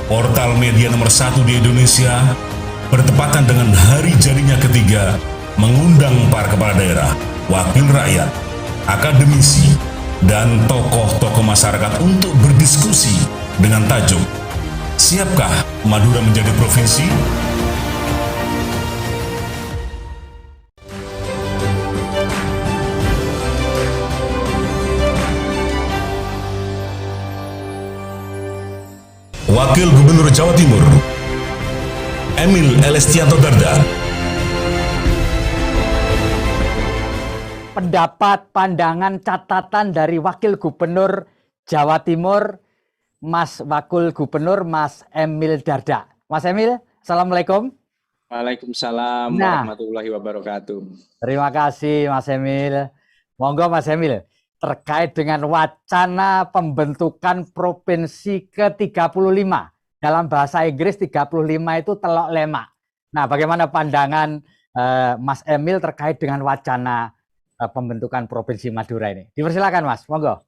portal media nomor 1 di Indonesia, bertepatan dengan hari jadinya ketiga, mengundang para kepala daerah, wakil rakyat, akademisi, dan tokoh-tokoh masyarakat untuk berdiskusi dengan tajuk "Siapkah Madura menjadi provinsi?" Wakil Gubernur Jawa Timur, Emil Elestianto Dardak. Pendapat, pandangan, catatan dari Wakil Gubernur Jawa Timur, Mas Wakil Gubernur Mas Emil Dardak. Mas Emil, Assalamualaikum. Waalaikumsalam warahmatullahi wabarakatuh. Terima kasih Mas Emil. Monggo Mas Emil, terkait dengan wacana pembentukan provinsi ke-35. Dalam bahasa Inggris 35 itu telok lemak. Nah, bagaimana pandangan Mas Emil terkait dengan wacana pembentukan Provinsi Madura ini? Dipersilakan Mas, monggo.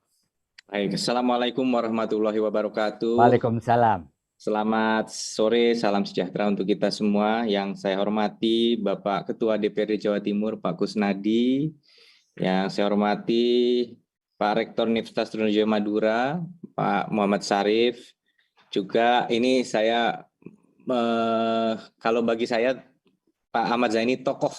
Baik, Assalamualaikum warahmatullahi wabarakatuh. Waalaikumsalam. Selamat sore, salam sejahtera untuk kita semua. Yang saya hormati Bapak Ketua DPRD Jawa Timur, Pak Kusnadi. Yang saya hormati Pak Rektor Universitas Trunojoyo Madura, Pak Muhammad Syarif. Juga ini saya, kalau bagi saya, Pak Ahmad Zaini tokoh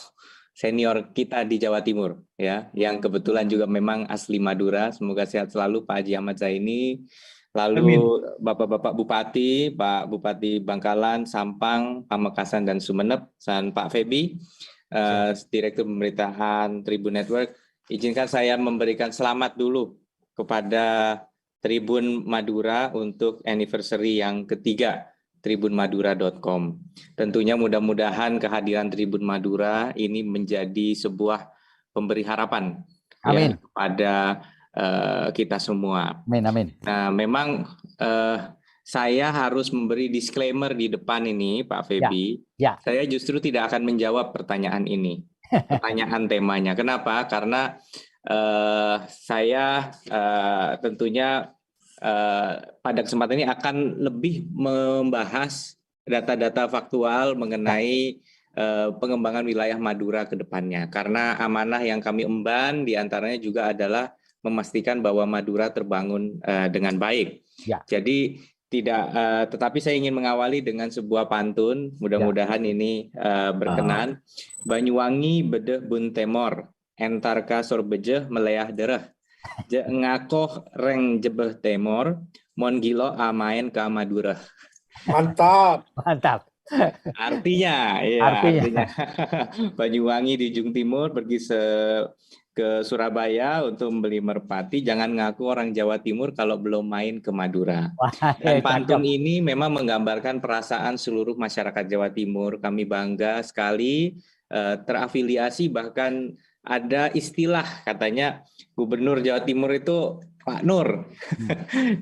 senior kita di Jawa Timur, ya, yang kebetulan juga memang asli Madura. Semoga sehat selalu Pak Haji Ahmad Zaini. Lalu Bapak-Bapak Bupati, Pak Bupati Bangkalan, Sampang, Pamekasan, dan Sumeneb, dan Pak Febi, Direktur Pemerintahan Tribun Network. Izinkan saya memberikan selamat dulu kepada Tribun Madura untuk anniversary yang ketiga, tribunmadura.com. Tentunya mudah-mudahan kehadiran Tribun Madura ini menjadi sebuah pemberi harapan ya, kepada kita semua. Amin, amin. Nah, memang saya harus memberi disclaimer di depan ini, Pak Febi. Ya. Saya justru tidak akan menjawab pertanyaan ini. Pertanyaan temanya. Kenapa? Karena saya tentunya pada kesempatan ini akan lebih membahas data-data faktual mengenai pengembangan wilayah Madura ke depannya. Karena amanah yang kami emban diantaranya juga adalah memastikan bahwa Madura terbangun dengan baik. Ya. Jadi tetapi saya ingin mengawali dengan sebuah pantun, mudah-mudahan ini berkenan. Banyuwangi bedeh bun temor, entarka sorbejeh meleah dereh. Je ngakoh reng jebeh temor, mon gilo amain ka Madura. Mantap. Mantap. Artinya Banyuwangi di ujung timur pergi ke Surabaya untuk membeli merpati, jangan ngaku orang Jawa Timur kalau belum main ke Madura. Dan pantun ini memang menggambarkan perasaan seluruh masyarakat Jawa Timur. Kami bangga sekali terafiliasi, bahkan ada istilah katanya Gubernur Jawa Timur itu Pak Nur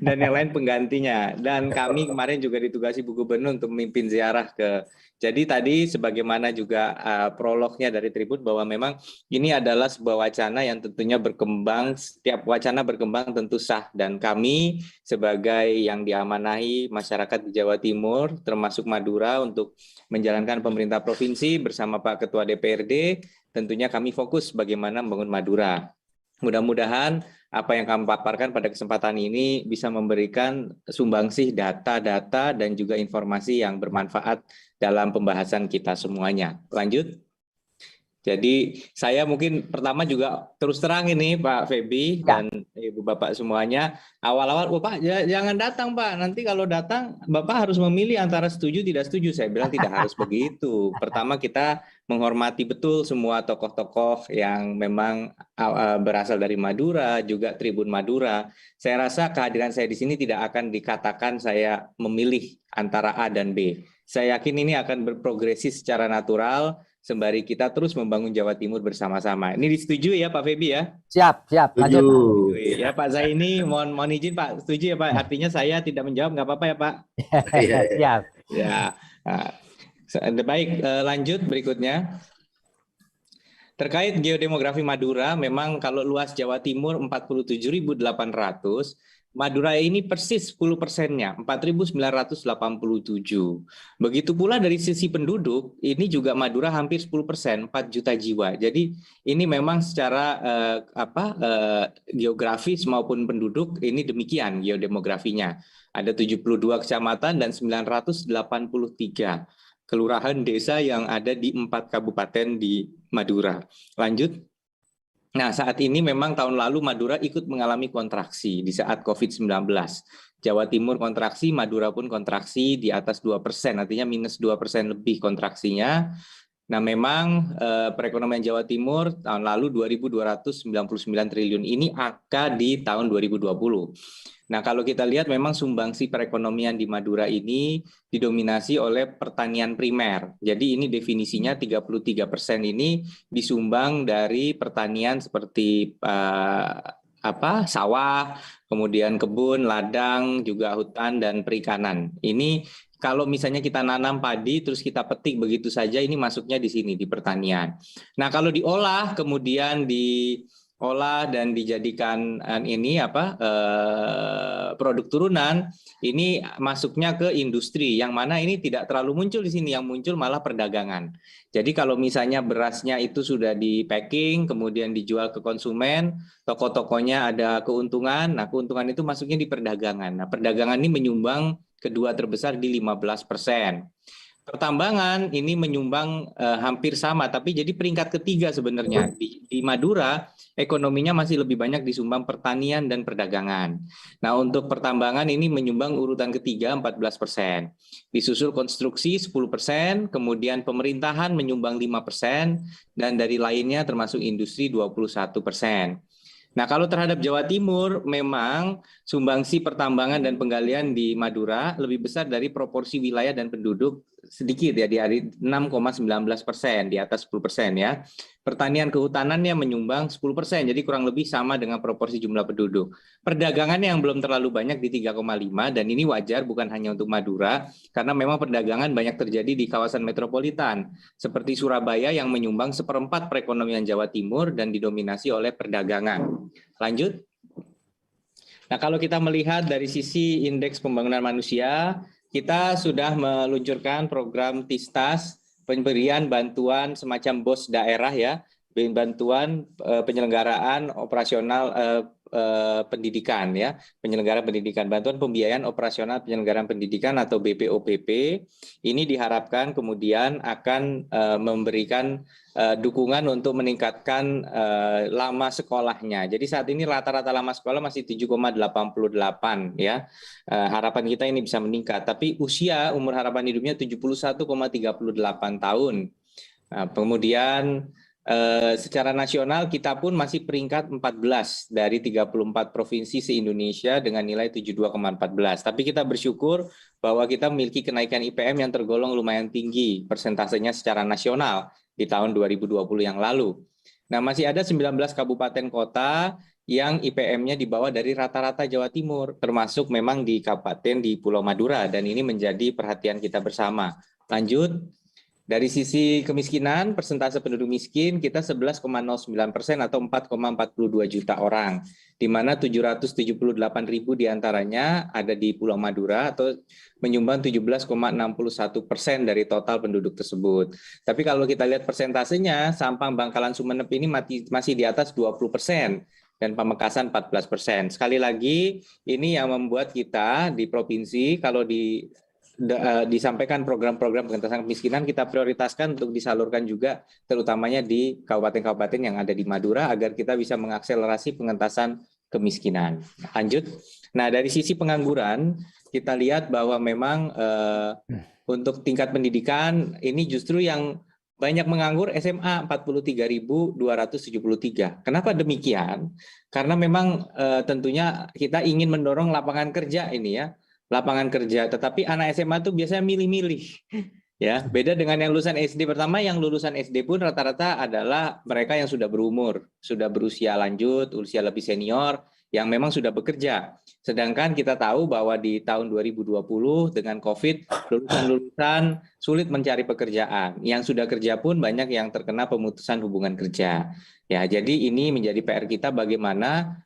dan yang lain penggantinya. Dan kami kemarin juga ditugasi Bu Gubernur untuk memimpin ziarah ke. Jadi tadi sebagaimana juga prolognya dari Tribun bahwa memang ini adalah sebuah wacana yang tentunya berkembang, setiap wacana berkembang tentu sah, dan kami sebagai yang diamanahi masyarakat di Jawa Timur termasuk Madura untuk menjalankan pemerintah provinsi bersama Pak Ketua DPRD, tentunya kami fokus bagaimana membangun Madura. Mudah-mudahan apa yang kami paparkan pada kesempatan ini bisa memberikan sumbangsih data-data dan juga informasi yang bermanfaat dalam pembahasan kita semuanya. Lanjut. Jadi saya mungkin pertama juga terus terang ini Pak Febi dan Ibu Bapak semuanya, awal-awal Pak jangan datang Pak, nanti kalau datang Bapak harus memilih antara setuju tidak setuju. Saya bilang tidak harus begitu. Pertama kita menghormati betul semua tokoh-tokoh yang memang berasal dari Madura, juga Tribun Madura. Saya rasa kehadiran saya di sini tidak akan dikatakan saya memilih antara A dan B. Saya yakin ini akan berprogresi secara natural sembari kita terus membangun Jawa Timur bersama-sama. Ini disetujui ya Pak Febi ya? Siap, lanjut. Ya Pak Zaini, mohon izin Pak, setuju ya Pak? Artinya saya tidak menjawab, nggak apa-apa ya Pak? Siap. Ya, baik, lanjut berikutnya. Terkait geodemografi Madura, memang kalau luas Jawa Timur 47.800, Madura ini persis 10%-nya, 4.987. Begitu pula dari sisi penduduk, ini juga Madura hampir 10%, 4 juta jiwa. Jadi ini memang secara geografis maupun penduduk ini demikian geodemografinya. Ada 72 kecamatan dan 983 kelurahan desa yang ada di 4 kabupaten di Madura. Lanjut. Nah, saat ini memang tahun lalu Madura ikut mengalami kontraksi di saat COVID-19. Jawa Timur kontraksi, Madura pun kontraksi di atas 2%, artinya minus 2% lebih kontraksinya. Nah, memang perekonomian Jawa Timur tahun lalu 2.299 triliun ini angka di tahun 2020. Nah, kalau kita lihat memang sumbangsi perekonomian di Madura ini didominasi oleh pertanian primer. Jadi ini definisinya 33% ini disumbang dari pertanian seperti sawah, kemudian kebun, ladang, juga hutan dan perikanan. Ini kalau misalnya kita nanam padi terus kita petik begitu saja, ini masuknya di sini di pertanian. Nah, kalau diolah kemudian diolah dan dijadikan produk turunan, ini masuknya ke industri yang mana ini tidak terlalu muncul di sini, yang muncul malah perdagangan. Jadi kalau misalnya berasnya itu sudah di packing kemudian dijual ke konsumen, toko-tokonya ada keuntungan, nah keuntungan itu masuknya di perdagangan. Nah, perdagangan ini menyumbang kedua terbesar di 15%. Pertambangan ini menyumbang hampir sama, tapi jadi peringkat ketiga sebenarnya. Di Madura, ekonominya masih lebih banyak disumbang pertanian dan perdagangan. Nah, untuk pertambangan ini menyumbang urutan ketiga 14%. Disusul konstruksi 10%, kemudian pemerintahan menyumbang 5%, dan dari lainnya termasuk industri 21%. Nah, kalau terhadap Jawa Timur, memang sumbangsi pertambangan dan penggalian di Madura lebih besar dari proporsi wilayah dan penduduk sedikit ya, di 6,19%, di atas 10% ya. Pertanian kehutanannya menyumbang 10%, jadi kurang lebih sama dengan proporsi jumlah penduduk. Perdagangan yang belum terlalu banyak di 3,5, dan ini wajar bukan hanya untuk Madura, karena memang perdagangan banyak terjadi di kawasan metropolitan, seperti Surabaya yang menyumbang 1/4 perekonomian Jawa Timur dan didominasi oleh perdagangan. Lanjut. Nah, kalau kita melihat dari sisi indeks pembangunan manusia, kita sudah meluncurkan program Tistas, pemberian bantuan semacam BOS daerah ya, bantuan penyelenggaraan operasional pendidikan ya, penyelenggara pendidikan, bantuan pembiayaan operasional penyelenggaraan pendidikan atau BPOPP. Ini diharapkan kemudian akan memberikan dukungan untuk meningkatkan lama sekolahnya. Jadi saat ini rata-rata lama sekolah masih 7,88 ya. Harapan kita ini bisa meningkat, tapi umur harapan hidupnya 71,38 tahun. Nah, kemudian secara nasional kita pun masih peringkat 14 dari 34 provinsi se-Indonesia dengan nilai 72,14. Tapi kita bersyukur bahwa kita memiliki kenaikan IPM yang tergolong lumayan tinggi persentasenya secara nasional di tahun 2020 yang lalu. Nah, masih ada 19 kabupaten kota yang IPM-nya di bawah dari rata-rata Jawa Timur, termasuk memang di kabupaten di Pulau Madura, dan ini menjadi perhatian kita bersama. Lanjut. Dari sisi kemiskinan, persentase penduduk miskin kita 11,09% atau 4,42 juta orang, di mana 778.000 diantaranya ada di Pulau Madura atau menyumbang 17,61% dari total penduduk tersebut. Tapi kalau kita lihat persentasenya, Sampang, Bangkalan, Sumeneb ini masih di atas 20%. Dan Pamekasan 14%. Sekali lagi, ini yang membuat kita di provinsi, kalau disampaikan program-program pengentasan kemiskinan, kita prioritaskan untuk disalurkan juga terutamanya di kabupaten-kabupaten yang ada di Madura agar kita bisa mengakselerasi pengentasan kemiskinan. Lanjut. Nah, dari sisi pengangguran kita lihat bahwa memang untuk tingkat pendidikan ini justru yang banyak menganggur SMA 43.273. Kenapa demikian? Karena memang tentunya kita ingin mendorong lapangan kerja ini ya. Lapangan kerja, tetapi anak SMA itu biasanya milih-milih. Ya, beda dengan yang lulusan SD. Pertama, yang lulusan SD pun rata-rata adalah mereka yang sudah berumur, sudah berusia lanjut, usia lebih senior, yang memang sudah bekerja. Sedangkan kita tahu bahwa di tahun 2020 dengan COVID, lulusan-lulusan sulit mencari pekerjaan. Yang sudah kerja pun banyak yang terkena pemutusan hubungan kerja. Ya, jadi ini menjadi PR kita bagaimana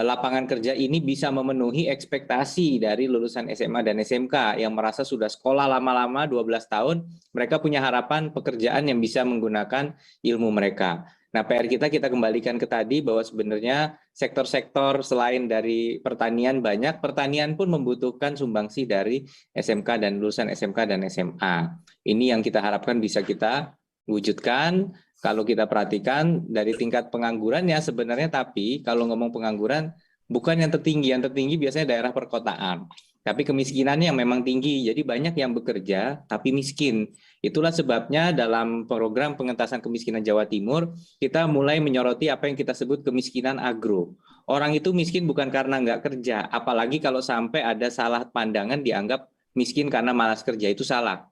lapangan kerja ini bisa memenuhi ekspektasi dari lulusan SMA dan SMK yang merasa sudah sekolah lama-lama 12 tahun, mereka punya harapan pekerjaan yang bisa menggunakan ilmu mereka. Nah, PR kita kembalikan ke tadi bahwa sebenarnya sektor-sektor selain dari pertanian banyak, pertanian pun membutuhkan sumbangsih dari SMK dan lulusan SMK dan SMA. Ini yang kita harapkan bisa kita wujudkan. Kalau kita perhatikan dari tingkat penganggurannya sebenarnya, tapi kalau ngomong pengangguran bukan yang tertinggi biasanya daerah perkotaan. Tapi kemiskinannya yang memang tinggi, jadi banyak yang bekerja tapi miskin. Itulah sebabnya dalam program pengentasan kemiskinan Jawa Timur, kita mulai menyoroti apa yang kita sebut kemiskinan agro. Orang itu miskin bukan karena nggak kerja, apalagi kalau sampai ada salah pandangan dianggap miskin karena malas kerja, itu salah.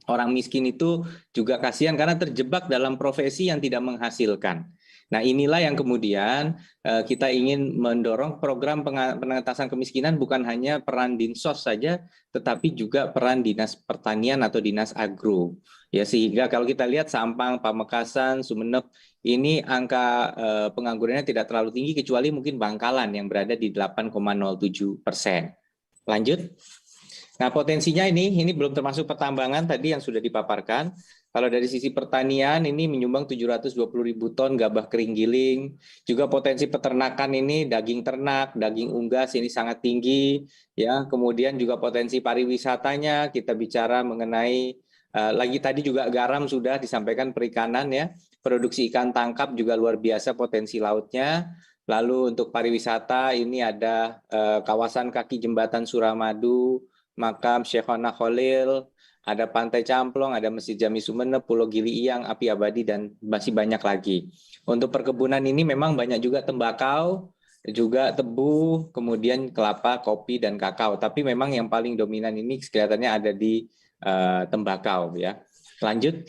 Orang miskin itu juga kasihan karena terjebak dalam profesi yang tidak menghasilkan. Nah, inilah yang kemudian kita ingin mendorong program pengentasan kemiskinan bukan hanya peran Dinsos saja, tetapi juga peran Dinas Pertanian atau Dinas Agro. Ya, sehingga kalau kita lihat Sampang, Pamekasan, Sumeneb, ini angka penganggurannya tidak terlalu tinggi kecuali mungkin Bangkalan yang berada di 8,07%. Lanjut. Nah, potensinya ini belum termasuk pertambangan tadi yang sudah dipaparkan. Kalau dari sisi pertanian ini menyumbang 720.000 ton gabah kering giling. Juga potensi peternakan ini daging ternak, daging unggas ini sangat tinggi. Ya, kemudian juga potensi pariwisatanya kita bicara mengenai lagi tadi juga garam sudah disampaikan, perikanan ya. Produksi ikan tangkap juga luar biasa potensi lautnya. Lalu untuk pariwisata ini ada kawasan kaki jembatan Suramadu, Makam Syekhona Khalil, ada Pantai Camplong, ada Masjid Jami Sumeneb, Pulau Gili Iyang, Api Abadi, dan masih banyak lagi. Untuk perkebunan ini memang banyak juga tembakau, juga tebu, kemudian kelapa, kopi, dan kakao. Tapi memang yang paling dominan ini kelihatannya ada di tembakau. Ya. Lanjut.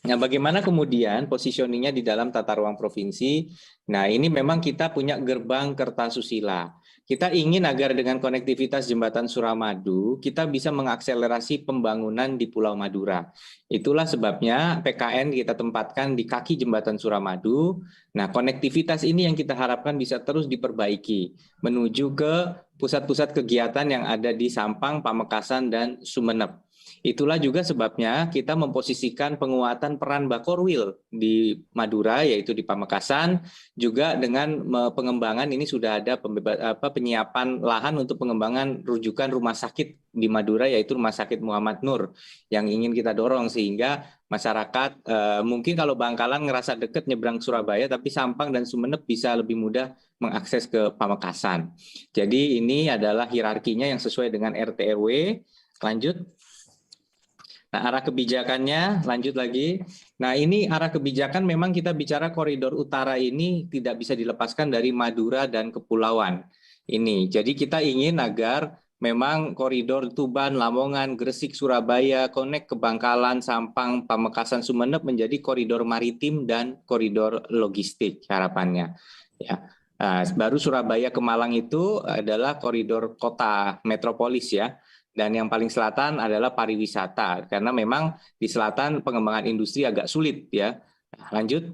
Nah, bagaimana kemudian positioningnya di dalam tata ruang provinsi? Nah, ini memang kita punya gerbang Kertasusila. Kita ingin agar dengan konektivitas jembatan Suramadu, kita bisa mengakselerasi pembangunan di Pulau Madura. Itulah sebabnya PKN kita tempatkan di kaki jembatan Suramadu. Nah, konektivitas ini yang kita harapkan bisa terus diperbaiki, menuju ke pusat-pusat kegiatan yang ada di Sampang, Pamekasan, dan Sumeneb. Itulah juga sebabnya kita memposisikan penguatan peran Bakorwil di Madura, yaitu di Pamekasan, juga dengan pengembangan ini sudah ada penyiapan lahan untuk pengembangan rujukan rumah sakit di Madura, yaitu Rumah Sakit Muhammad Nur, yang ingin kita dorong sehingga masyarakat mungkin kalau Bangkalan ngerasa dekat nyebrang Surabaya, tapi Sampang dan Sumeneb bisa lebih mudah mengakses ke Pamekasan. Jadi ini adalah hierarkinya yang sesuai dengan RT RW. Lanjut. Nah, arah kebijakannya, lanjut lagi. Nah, ini arah kebijakan memang kita bicara koridor utara ini tidak bisa dilepaskan dari Madura dan Kepulauan ini. Jadi kita ingin agar memang koridor Tuban, Lamongan, Gresik, Surabaya, Konek ke Bangkalan, Sampang, Pamekasan, Sumeneb menjadi koridor maritim dan koridor logistik harapannya. Ya. Nah, baru Surabaya ke Malang itu adalah koridor kota metropolis ya. Dan yang paling selatan adalah pariwisata, karena memang di selatan pengembangan industri agak sulit ya. Lanjut.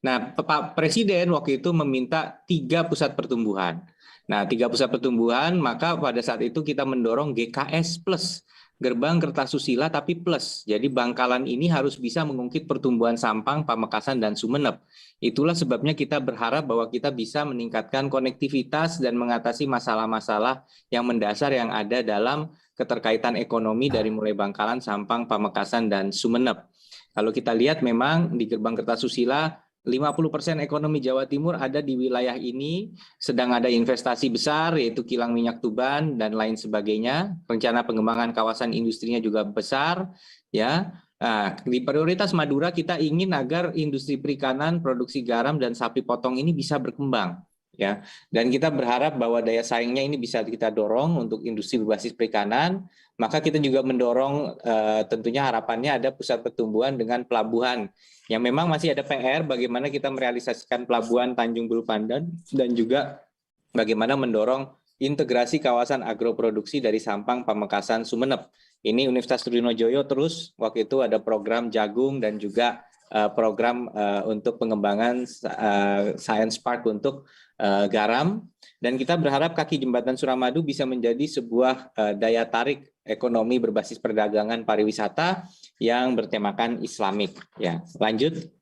Nah, Pak Presiden waktu itu meminta 3 pusat pertumbuhan. Nah, 3 pusat pertumbuhan, maka pada saat itu kita mendorong GKS plus, gerbang Kertasusila tapi plus. Jadi Bangkalan ini harus bisa mengungkit pertumbuhan Sampang, Pamekasan, dan Sumeneb. Itulah sebabnya kita berharap bahwa kita bisa meningkatkan konektivitas dan mengatasi masalah-masalah yang mendasar yang ada dalam keterkaitan ekonomi dari mulai Bangkalan, Sampang, Pamekasan, dan Sumeneb. Kalau kita lihat memang di gerbang Kertasusila 50% ekonomi Jawa Timur ada di wilayah ini, sedang ada investasi besar yaitu kilang minyak Tuban dan lain sebagainya. Rencana pengembangan kawasan industrinya juga besar ya. Nah, di prioritas Madura kita ingin agar industri perikanan, produksi garam dan sapi potong ini bisa berkembang ya. Dan kita berharap bahwa daya saingnya ini bisa kita dorong untuk industri berbasis perikanan. Maka kita juga mendorong tentunya harapannya ada pusat pertumbuhan dengan pelabuhan yang memang masih ada PR bagaimana kita merealisasikan pelabuhan Tanjung Bulu Pandan dan juga bagaimana mendorong integrasi kawasan agroproduksi dari Sampang, Pamekasan, Sumeneb. Ini Universitas Trunojoyo terus waktu itu ada program jagung dan juga program untuk pengembangan Science Park untuk garam. Dan kita berharap kaki jembatan Suramadu bisa menjadi sebuah daya tarik ekonomi berbasis perdagangan pariwisata yang bertemakan Islamik. Ya, lanjut.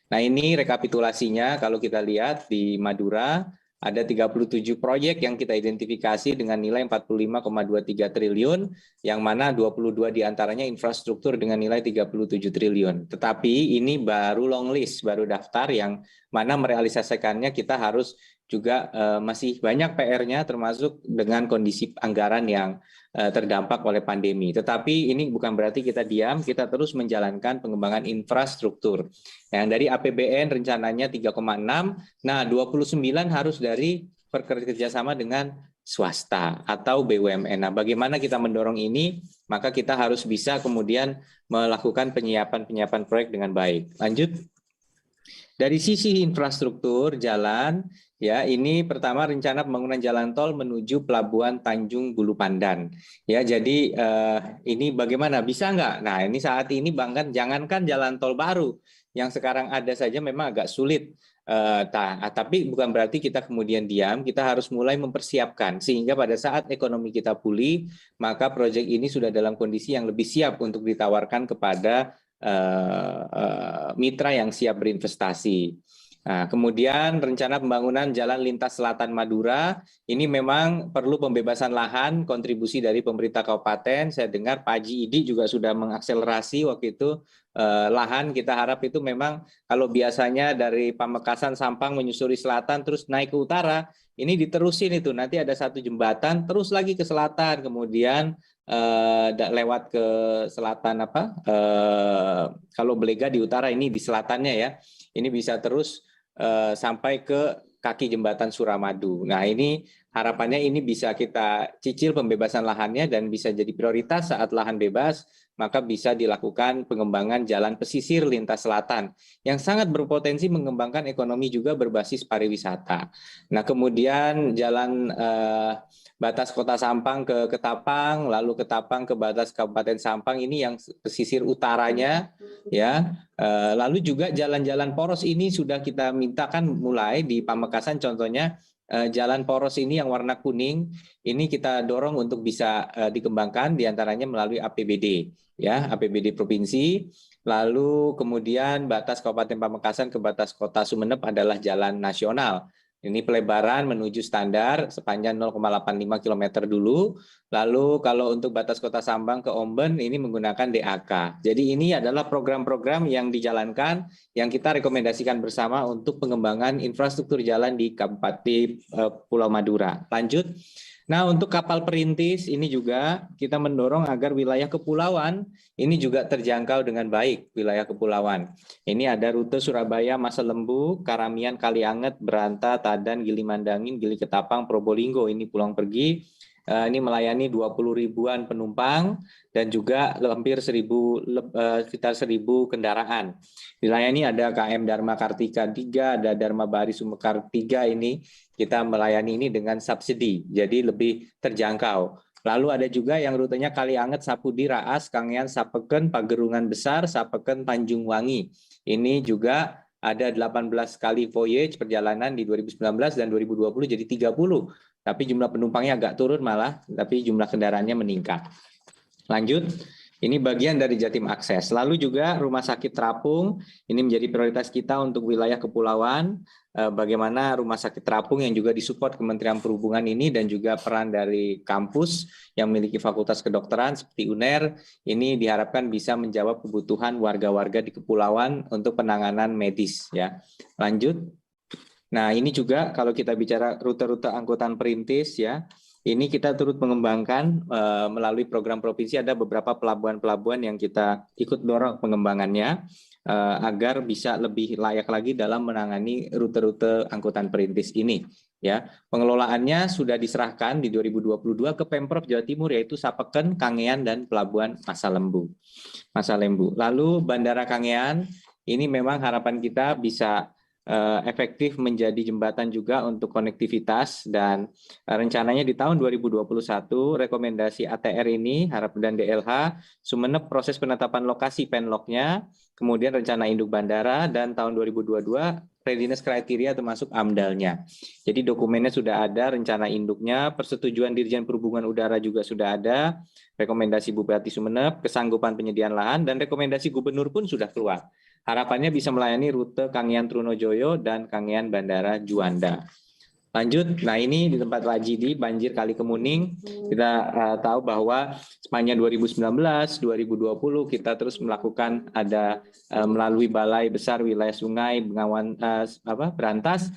Nah, ini rekapitulasinya kalau kita lihat di Madura ada 37 proyek yang kita identifikasi dengan nilai 45,23 triliun, yang mana 22 diantaranya infrastruktur dengan nilai 37 triliun. Tetapi ini baru long list, baru daftar yang mana merealisasikannya kita harus juga masih banyak PR-nya, termasuk dengan kondisi anggaran yang terdampak oleh pandemi. Tetapi ini bukan berarti kita diam, kita terus menjalankan pengembangan infrastruktur. Yang dari APBN rencananya 3,6, nah 29 harus dari kerjasama dengan swasta atau BUMN. Nah, bagaimana kita mendorong ini? Maka kita harus bisa kemudian melakukan penyiapan proyek dengan baik. Lanjut. Dari sisi infrastruktur jalan, ya ini pertama rencana pembangunan jalan tol menuju Pelabuhan Tanjung Bulu Pandan. Ya jadi ini bagaimana bisa nggak? Nah ini saat ini bahkan jangankan jalan tol baru yang sekarang ada saja memang agak sulit. Tapi bukan berarti kita kemudian diam, kita harus mulai mempersiapkan sehingga pada saat ekonomi kita pulih, maka proyek ini sudah dalam kondisi yang lebih siap untuk ditawarkan kepada mitra yang siap berinvestasi. Nah, kemudian rencana pembangunan jalan lintas selatan Madura, ini memang perlu pembebasan lahan, kontribusi dari pemerintah kabupaten. Saya dengar Pak Haji Idi juga sudah mengakselerasi waktu itu lahan. Kita harap itu memang kalau biasanya dari Pamekasan Sampang menyusuri selatan terus naik ke utara, ini diterusin itu. Nanti ada satu jembatan terus lagi ke selatan, kemudian lewat ke selatan kalau Belega di utara, ini di selatannya ya, ini bisa terus sampai ke kaki jembatan Suramadu. Nah ini harapannya ini bisa kita cicil pembebasan lahannya dan bisa jadi prioritas saat lahan bebas, maka bisa dilakukan pengembangan jalan pesisir lintas selatan yang sangat berpotensi mengembangkan ekonomi juga berbasis pariwisata. Nah kemudian jalan batas kota Sampang ke Ketapang, lalu Ketapang ke batas Kabupaten Sampang, ini yang pesisir utaranya ya. Lalu juga jalan-jalan poros ini sudah kita mintakan mulai di Pamekasan contohnya. Jalan poros ini yang warna kuning ini kita dorong untuk bisa dikembangkan diantaranya melalui APBD ya, APBD provinsi. Lalu kemudian batas Kabupaten Pamekasan ke batas Kota Sumeneb adalah jalan nasional. Ini pelebaran menuju standar sepanjang 0,85 km dulu. Lalu kalau untuk batas Kota Sampang ke Omben ini menggunakan DAK. Jadi ini adalah program-program yang dijalankan yang kita rekomendasikan bersama untuk pengembangan infrastruktur jalan di Kabupaten Pulau Madura. Lanjut. Nah untuk kapal perintis ini juga kita mendorong agar wilayah kepulauan ini juga terjangkau dengan baik wilayah kepulauan. Ini ada rute Surabaya, Masa Lembu, Karamian, Kalianget, Beranta, Tadan, Gili Mandangin, Gili Ketapang, Probolinggo ini pulang pergi. Ini melayani 20 ribuan penumpang dan juga hampir sekitar 1.000 kendaraan. Dilayani ada KM Dharma Kartika 3, ada Dharma Bahari Sumekar 3 ini kita melayani ini dengan subsidi, jadi lebih terjangkau. Lalu ada juga yang rutenya Kalianget, Sapudi, Raas, Kangean, Sapeken, Pagerungan Besar, Sapeken, Tanjung Wangi. Ini juga ada 18 kali voyage perjalanan di 2019 dan 2020 jadi 30. Tapi jumlah penumpangnya agak turun malah, tapi jumlah kendaraannya meningkat. Lanjut, ini bagian dari Jatim Akses. Lalu juga Rumah Sakit Terapung, ini menjadi prioritas kita untuk wilayah kepulauan. Bagaimana Rumah Sakit Terapung yang juga disupport Kementerian Perhubungan ini dan juga peran dari kampus yang memiliki fakultas kedokteran seperti UNER, ini diharapkan bisa menjawab kebutuhan warga-warga di kepulauan untuk penanganan medis. Ya. Lanjut. Nah ini juga kalau kita bicara rute-rute angkutan perintis ya, ini kita turut mengembangkan melalui program provinsi ada beberapa pelabuhan-pelabuhan yang kita ikut dorong pengembangannya agar bisa lebih layak lagi dalam menangani rute-rute angkutan perintis ini. Ya, pengelolaannya sudah diserahkan di 2022 ke Pemprov Jawa Timur yaitu Sapeken, Kangean dan Pelabuhan Masa Lembu. Lalu Bandara Kangean ini memang harapan kita bisa efektif menjadi jembatan juga untuk konektivitas, dan rencananya di tahun 2021 rekomendasi ATR ini dan DLH Sumeneb proses penetapan lokasi penloknya, kemudian rencana induk bandara, dan tahun 2022 readiness criteria termasuk AMDAL-nya. Jadi dokumennya sudah ada, rencana induknya, persetujuan Dirjen Perhubungan Udara juga sudah ada, rekomendasi Bupati Sumeneb, kesanggupan penyediaan lahan, dan rekomendasi Gubernur pun sudah keluar. Harapannya bisa melayani rute Kangean Trunojoyo dan Kangean Bandara Juanda. Lanjut, nah ini di tempat Wajidi, banjir Kali Kemuning. Kita tahu bahwa sepanjang 2019, 2020 kita terus melakukan melalui Balai Besar Wilayah Sungai Bengawan Berantas,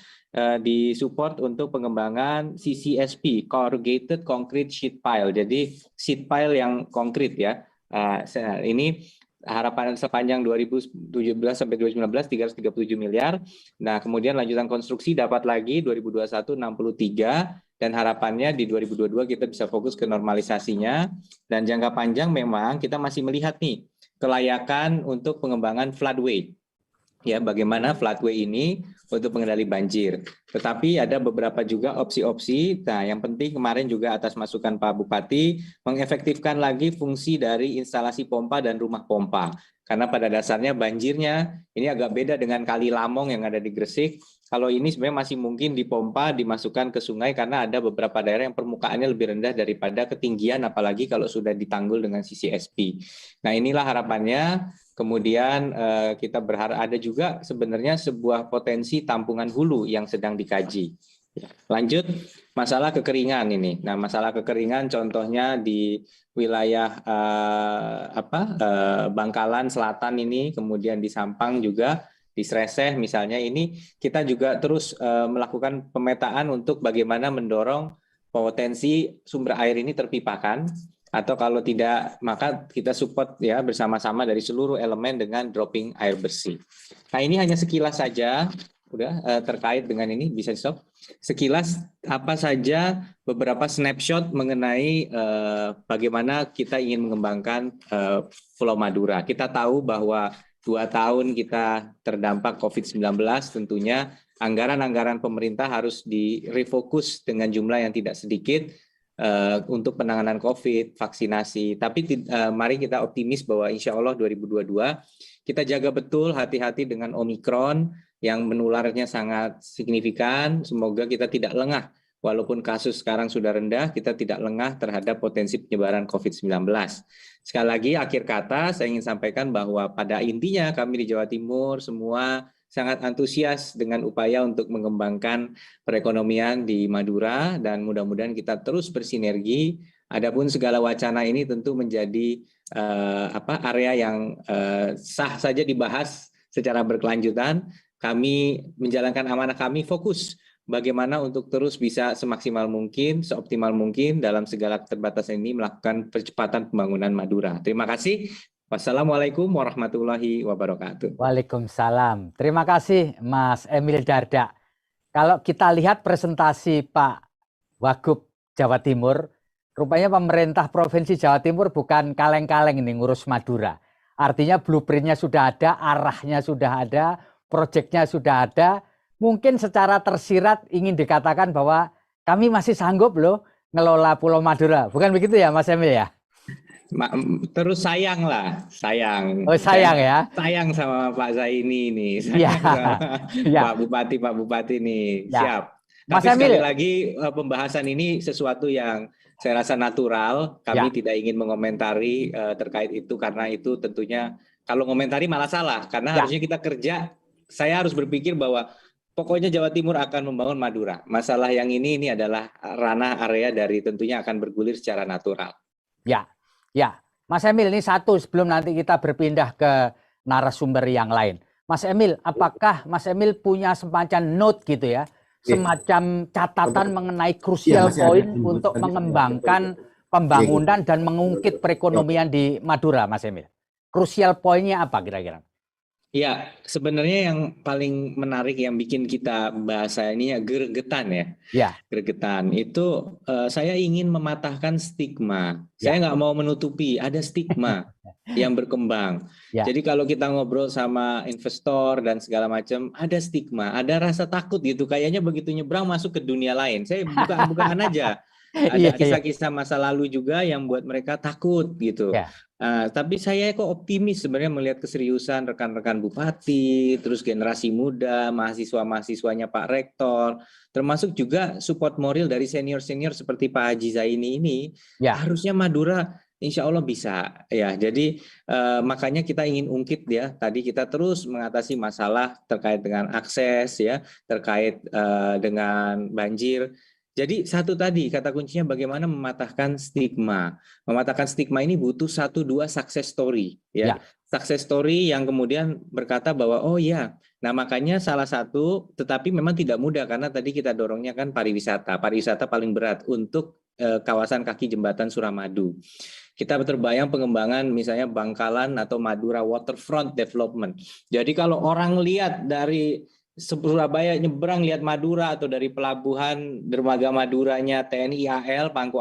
disupport untuk pengembangan CCSP, Corrugated Concrete Sheet Pile. Jadi sheet pile yang konkret ya. Ini harapan sepanjang 2017 sampai 2019 337 miliar. Nah, kemudian lanjutan konstruksi dapat lagi 2021 63, dan harapannya di 2022 kita bisa fokus ke normalisasinya. Dan jangka panjang memang kita masih melihat nih kelayakan untuk pengembangan floodway. Ya, bagaimana floodway ini untuk pengendali banjir. Tetapi ada beberapa juga opsi-opsi. Nah, yang penting kemarin juga atas masukan Pak Bupati mengefektifkan lagi fungsi dari instalasi pompa dan rumah pompa. Karena pada dasarnya banjirnya ini agak beda dengan Kali Lamong yang ada di Gresik. Kalau ini sebenarnya masih mungkin dipompa, dimasukkan ke sungai karena ada beberapa daerah yang permukaannya lebih rendah daripada ketinggian, apalagi kalau sudah ditanggul dengan CCSP. Nah, inilah harapannya. Kemudian kita berharap ada juga sebenarnya sebuah potensi tampungan hulu yang sedang dikaji. Lanjut, masalah kekeringan ini. Nah, masalah kekeringan contohnya di wilayah Bangkalan Selatan ini, kemudian di Sampang juga, di Sreseh misalnya, ini kita juga terus melakukan pemetaan untuk bagaimana mendorong potensi sumber air ini terpipakan. Atau kalau tidak, maka kita support ya bersama-sama dari seluruh elemen dengan dropping air bersih. Nah, ini hanya sekilas saja, terkait dengan ini, bisa di stop. Sekilas apa saja beberapa snapshot mengenai bagaimana kita ingin mengembangkan Pulau Madura. Kita tahu bahwa 2 tahun kita terdampak COVID-19, tentunya anggaran-anggaran pemerintah harus direfokus dengan jumlah yang tidak sedikit untuk penanganan COVID, vaksinasi. Tapi mari kita optimis bahwa insya Allah 2022 kita jaga betul, hati-hati dengan Omikron yang menularnya sangat signifikan. Semoga kita tidak lengah. Walaupun kasus sekarang sudah rendah, kita tidak lengah terhadap potensi penyebaran COVID-19. Sekali lagi, akhir kata saya ingin sampaikan bahwa pada intinya kami di Jawa Timur semua sangat antusias dengan upaya untuk mengembangkan perekonomian di Madura, dan mudah-mudahan kita terus bersinergi. Adapun segala wacana ini tentu menjadi area yang sah saja dibahas secara berkelanjutan. Kami menjalankan amanah kami, fokus bagaimana untuk terus bisa semaksimal mungkin, seoptimal mungkin dalam segala keterbatasan ini melakukan percepatan pembangunan Madura. Terima kasih. Wassalamualaikum warahmatullahi wabarakatuh. Waalaikumsalam. Terima kasih Mas Emil Dardak. Kalau kita lihat presentasi Pak Wagub Jawa Timur, rupanya pemerintah Provinsi Jawa Timur bukan kaleng-kaleng ini ngurus Madura. Artinya blueprintnya sudah ada, arahnya sudah ada, proyeknya sudah ada. Mungkin secara tersirat ingin dikatakan bahwa kami masih sanggup loh ngelola Pulau Madura. Bukan begitu ya Mas Emil ya? Terus sayang lah, sayang. Oh sayang ya? Sayang sama Pak Zaini ini, ya, ya. Pak Bupati nih, ya. Siap. Mas Tapi Emil, sekali lagi pembahasan ini sesuatu yang saya rasa natural. Kami tidak ingin mengomentari terkait itu, karena itu tentunya kalau ngomentari malah salah. Karena harusnya kita kerja, saya harus berpikir bahwa pokoknya Jawa Timur akan membangun Madura. Masalah yang ini adalah ranah area dari tentunya akan bergulir secara natural. Ya, Mas Emil, ini satu sebelum nanti kita berpindah ke narasumber yang lain. Mas Emil, apakah Mas Emil punya semacam note gitu ya, semacam catatan mengenai crucial point untuk mengembangkan pembangunan dan mengungkit perekonomian di Madura, Mas Emil? Crucial point-nya apa kira-kira? Ya, sebenarnya yang paling menarik yang bikin kita bahasa ini ya gregetan ya. Ya, Gregetan itu saya ingin mematahkan stigma. ya, Saya nggak mau menutupi ada stigma yang berkembang. ya, Jadi kalau kita ngobrol sama investor dan segala macam, ada stigma, ada rasa takut gitu. Kayaknya begitu nyebrang masuk ke dunia lain. Saya buka-bukaan aja. iya, Ada iya, kisah-kisah masa lalu juga yang buat mereka takut gitu. ya, Tapi saya kok optimis sebenarnya melihat keseriusan rekan-rekan bupati, terus generasi muda, mahasiswa-mahasiswanya Pak Rektor, termasuk juga support moral dari senior-senior seperti Pak Haji Zaini ini, ya, harusnya Madura insya Allah bisa ya. Jadi makanya kita ingin ungkit ya. Tadi kita terus mengatasi masalah terkait dengan akses ya, terkait dengan banjir. Jadi satu tadi kata kuncinya bagaimana mematahkan stigma. Mematahkan stigma ini butuh 1-2 success story ya. ya, Success story yang kemudian berkata bahwa oh ya, nah makanya salah satu tetapi memang tidak mudah karena tadi kita dorongnya kan pariwisata. Pariwisata paling berat untuk kawasan kaki jembatan Suramadu. Kita terbayang pengembangan misalnya Bangkalan atau Madura Waterfront Development. Jadi kalau orang lihat dari Surabaya nyebrang lihat Madura atau dari pelabuhan dermaga Maduranya TNI AL Mako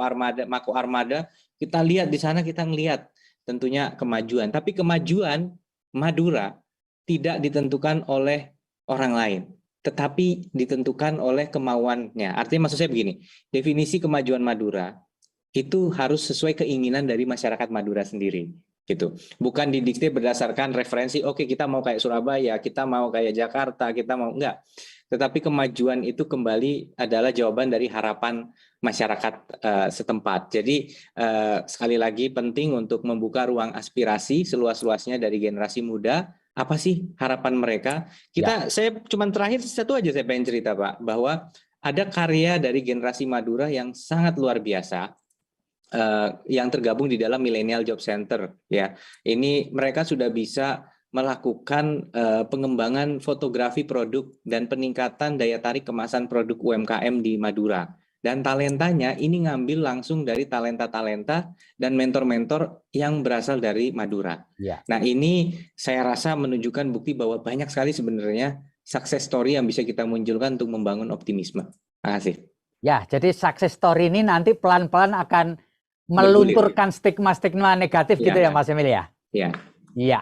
Armada, kita lihat di sana kita ngelihat tentunya kemajuan. Tapi kemajuan Madura tidak ditentukan oleh orang lain, tetapi ditentukan oleh kemauannya. Artinya maksud saya begini, definisi kemajuan Madura itu harus sesuai keinginan dari masyarakat Madura sendiri gitu. Bukan didikte berdasarkan referensi oke kita mau kayak Surabaya, kita mau kayak Jakarta, kita mau enggak. Tetapi kemajuan itu kembali adalah jawaban dari harapan masyarakat setempat. Jadi sekali lagi penting untuk membuka ruang aspirasi seluas-luasnya dari generasi muda. Apa sih harapan mereka? Saya cuma terakhir satu aja saya pengen cerita Pak, bahwa ada karya dari generasi Madura yang sangat luar biasa yang tergabung di dalam Millennial Job Center ya. Ini mereka sudah bisa melakukan pengembangan fotografi produk dan peningkatan daya tarik kemasan produk UMKM di Madura. Dan talentanya ini ngambil langsung dari talenta-talenta dan mentor-mentor yang berasal dari Madura. ya. Nah ini saya rasa menunjukkan bukti bahwa banyak sekali sebenarnya success story yang bisa kita munculkan untuk membangun optimisme. Terima kasih. Ya, jadi success story ini nanti pelan-pelan akan melunturkan stigma-stigma negatif gitu ya Mas Emil ya? Iya. Iya.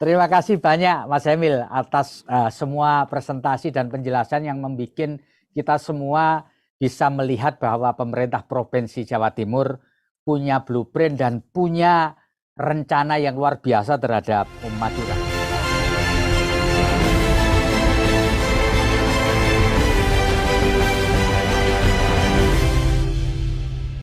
Terima kasih banyak Mas Emil atas semua presentasi dan penjelasan yang membuat kita semua bisa melihat bahwa pemerintah Provinsi Jawa Timur punya blueprint dan punya rencana yang luar biasa terhadap Madura.